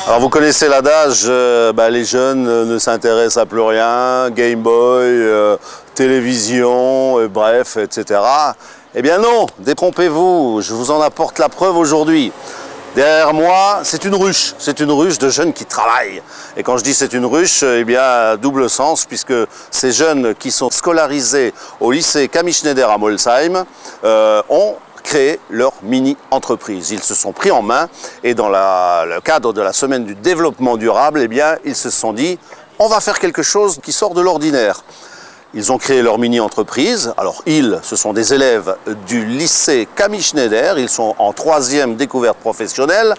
Alors vous connaissez l'adage, les jeunes ne s'intéressent à plus rien, Game Boy, télévision, bref, etc. Eh bien non, détrompez-vous, je vous en apporte la preuve aujourd'hui. Derrière moi, c'est une ruche de jeunes qui travaillent. Et quand je dis c'est une ruche, eh bien, double sens, puisque ces jeunes qui sont scolarisés au lycée Camille Schneider à Molsheim ont créé leur mini-entreprise. Ils se sont pris en main et dans le cadre de la semaine du développement durable, eh bien, ils se sont dit, on va faire quelque chose qui sort de l'ordinaire. Ils ont créé leur mini-entreprise. Alors ce sont des élèves du lycée Camille Schneider, ils sont en 3e découverte professionnelle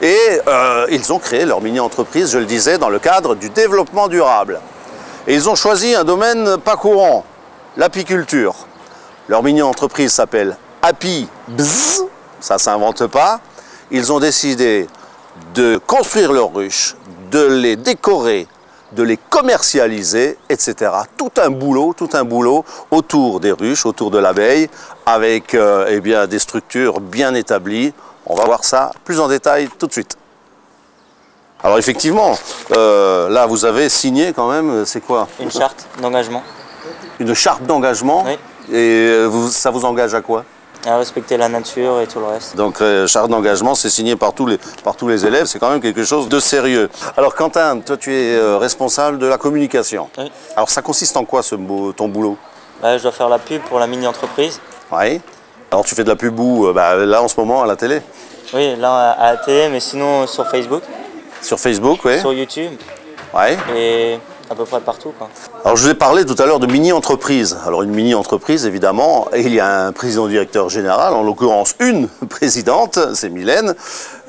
et ils ont créé leur mini-entreprise, je le disais, dans le cadre du développement durable. Et ils ont choisi un domaine pas courant, l'apiculture. Leur mini-entreprise s'appelle Happy Bzz, ça ne s'invente pas. Ils ont décidé de construire leurs ruches, de les décorer, de les commercialiser, etc. Tout un boulot autour des ruches, autour de l'abeille, avec des structures bien établies. On va voir ça plus en détail tout de suite. Alors effectivement, là vous avez signé quand même, c'est quoi? Une charte d'engagement. Une charte d'engagement? Oui. Et ça vous engage à quoi? À respecter la nature et tout le reste. Donc, charte d'engagement, c'est signé par tous les élèves, c'est quand même quelque chose de sérieux. Alors, Quentin, toi, tu es responsable de la communication. Oui. Alors, ça consiste en quoi, ton boulot? Je dois faire la pub pour la mini-entreprise. Oui. Alors, tu fais de la pub où? Là, en ce moment, à la télé? Oui, là, à la télé, mais sinon sur Facebook. Sur Facebook, oui. Sur YouTube. Oui. Et à peu près partout, quoi. Alors je vous ai parlé tout à l'heure de mini-entreprise. Alors une mini-entreprise, évidemment, il y a un président-directeur général, en l'occurrence une présidente, c'est Mylène.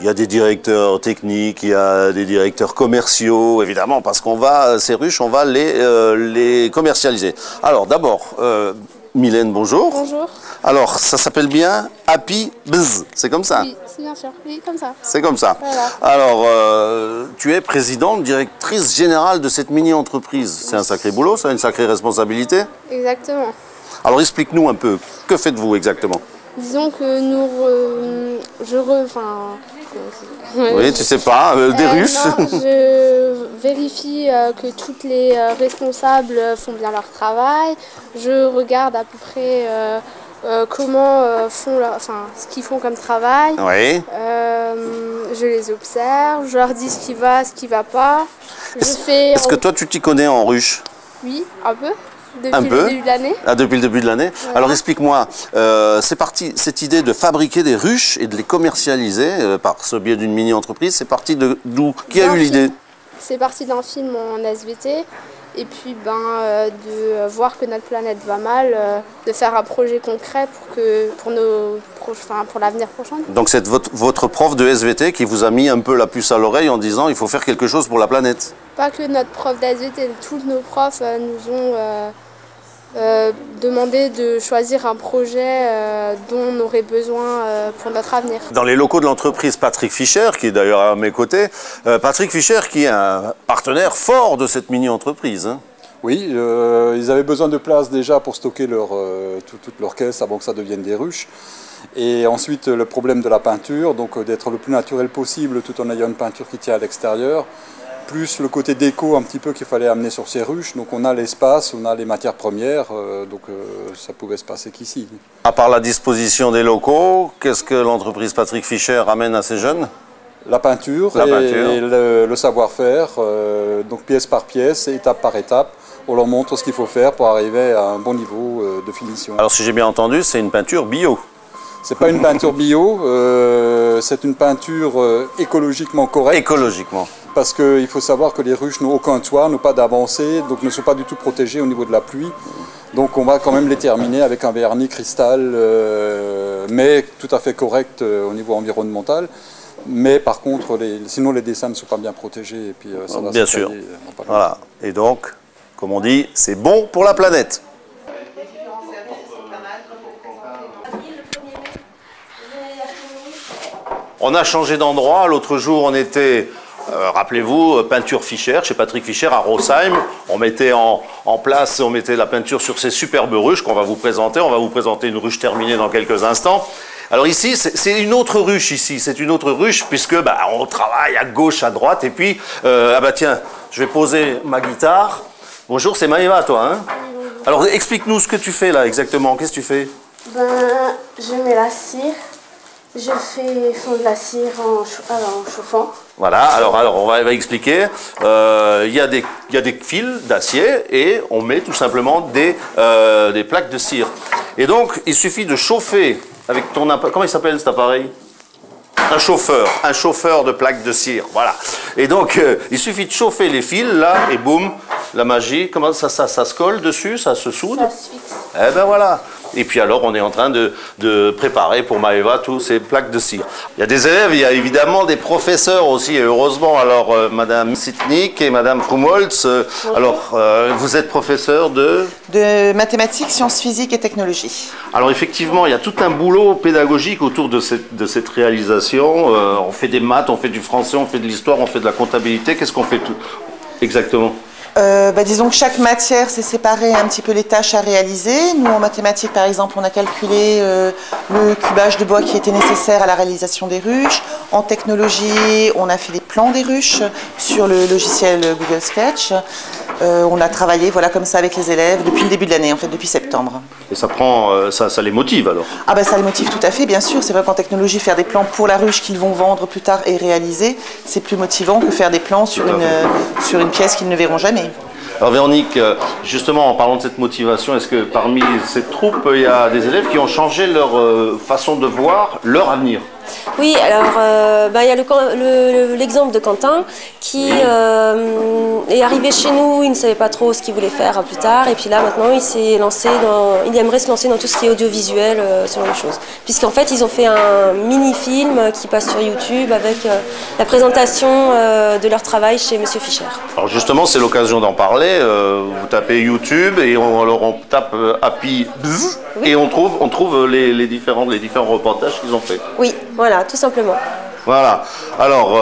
Il y a des directeurs techniques, il y a des directeurs commerciaux, évidemment, parce ces ruches, on va les commercialiser. Alors d'abord, Mylène, bonjour. Bonjour. Alors, ça s'appelle bien Happy Bzz, c'est comme ça? Oui, c'est bien sûr, oui, comme ça. C'est comme ça. Voilà. Alors, tu es présidente, directrice générale de cette mini-entreprise. C'est un sacré boulot, ça, une sacrée responsabilité? Exactement. Alors, explique-nous un peu, que faites-vous exactement? Disons que oui, tu sais pas, des ruches? Non, je vérifie que toutes les responsables font bien leur travail. Je regarde à peu près comment ce qu'ils font comme travail. Oui. Je les observe, je leur dis ce qui va, ce qui va pas. Est-ce que toi, tu t'y connais en ruche? Oui, un peu. Depuis le début de l'année. Ah, depuis le début de l'année. Voilà. Alors explique-moi, cette idée de fabriquer des ruches et de les commercialiser par ce biais d'une mini-entreprise, c'est parti d'où? Qui a eu l'idée? C'est parti d'un film en SVT. Et puis de voir que notre planète va mal, de faire un projet concret pour l'avenir prochain. Donc c'est votre prof de SVT qui vous a mis un peu la puce à l'oreille en disant il faut faire quelque chose pour la planète? Pas que notre prof de SVT, tous nos profs nous ont demandé de choisir un projet dont on aurait besoin pour notre avenir. Dans les locaux de l'entreprise Patrick Fischer, qui est d'ailleurs à mes côtés, Patrick Fischer qui est un partenaire fort de cette mini-entreprise. Hein. Oui, ils avaient besoin de place déjà pour stocker toutes leurs caisses avant que ça devienne des ruches. Et ensuite le problème de la peinture, donc d'être le plus naturel possible tout en ayant une peinture qui tient à l'extérieur. Plus le côté déco un petit peu qu'il fallait amener sur ces ruches. Donc on a l'espace, on a les matières premières, ça pouvait se passer qu'ici. À part la disposition des locaux, qu'est-ce que l'entreprise Patrick Fischer amène à ces jeunes? La peinture et le savoir-faire, donc pièce par pièce, étape par étape. On leur montre ce qu'il faut faire pour arriver à un bon niveau de finition. Alors si j'ai bien entendu, c'est une peinture bio? C'est pas une peinture bio, c'est une peinture écologiquement correcte. Écologiquement. Parce qu'il faut savoir que les ruches n'ont aucun toit, n'ont pas d'avancée, donc ne sont pas du tout protégées au niveau de la pluie. Donc on va quand même les terminer avec un vernis cristal, mais tout à fait correct au niveau environnemental. Mais par contre, sinon les dessins ne sont pas bien protégés. Et puis, ça va bien sûr. Voilà. Et donc, comme on dit, c'est bon pour la planète. On a changé d'endroit. L'autre jour, on était, rappelez-vous, peinture Fischer, chez Patrick Fischer à Rosheim. On mettait en place, on mettait la peinture sur ces superbes ruches qu'on va vous présenter. On va vous présenter une ruche terminée dans quelques instants. Alors ici, c'est une autre ruche ici. C'est une autre ruche puisque bah, on travaille à gauche, à droite. Et puis, ah bah tiens, je vais poser ma guitare. Bonjour, c'est Maëva, toi, hein? Alors explique-nous ce que tu fais là exactement. Qu'est-ce que tu fais? Ben, je mets la cire. Je fais fondre la cire en chauffant. Voilà, alors on va expliquer. Il y a des fils d'acier et on met tout simplement des plaques de cire. Et donc, il suffit de chauffer avec ton appareil. Comment il s'appelle cet appareil? Un chauffeur de plaques de cire, voilà. Et donc, il suffit de chauffer les fils, là, et boum, la magie, comment ça se colle dessus, ça se soude? Ça se fixe. Eh ben voilà. Et puis alors, on est en train de préparer pour Maëva tous ces plaques de cire. Il y a des élèves, il y a évidemment des professeurs aussi, et heureusement. Alors, Madame Sitnik et Madame Krumholtz, alors, vous êtes professeur de mathématiques, sciences physiques et technologie. Alors effectivement, il y a tout un boulot pédagogique autour de cette réalisation. On fait des maths, on fait du français, on fait de l'histoire, on fait de la comptabilité. Qu'est-ce qu'on fait tout exactement? Disons que chaque matière s'est séparée un petit peu les tâches à réaliser. Nous, en mathématiques, par exemple, on a calculé le cubage de bois qui était nécessaire à la réalisation des ruches. En technologie, on a fait les plans des ruches sur le logiciel Google Sketch. On a travaillé voilà, comme ça avec les élèves depuis le début de l'année, en fait, depuis septembre. Et ça les motive alors? Ah ben ça les motive tout à fait, bien sûr. C'est vrai qu'en technologie, faire des plans pour la ruche qu'ils vont vendre plus tard et réaliser, c'est plus motivant que faire des plans sur une pièce qu'ils ne verront jamais. Alors Véronique, justement en parlant de cette motivation, est-ce que parmi cette troupe, il y a des élèves qui ont changé leur façon de voir leur avenir? Oui, alors il y a l'exemple de Quentin qui est arrivé chez nous, il ne savait pas trop ce qu'il voulait faire plus tard, et puis là maintenant il aimerait se lancer dans tout ce qui est audiovisuel, ce genre de choses. Puisqu'en fait ils ont fait un mini-film qui passe sur YouTube avec la présentation de leur travail chez Monsieur Fischer. Alors justement c'est l'occasion d'en parler, vous tapez YouTube et on tape Happy Bzz, oui. Et on trouve les différents reportages qu'ils ont fait. Oui, voilà, tout simplement. Voilà, alors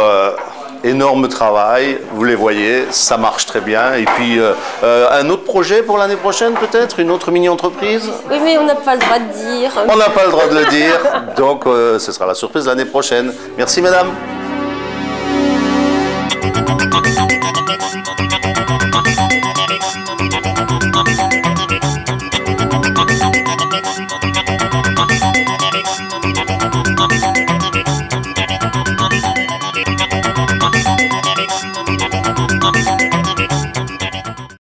énorme travail, vous les voyez, ça marche très bien. Et puis un autre projet pour l'année prochaine peut-être, une autre mini-entreprise? Oui, mais on n'a pas le droit de dire. On n'a pas le droit de le dire, donc ce sera la surprise l'année prochaine. Merci mesdames.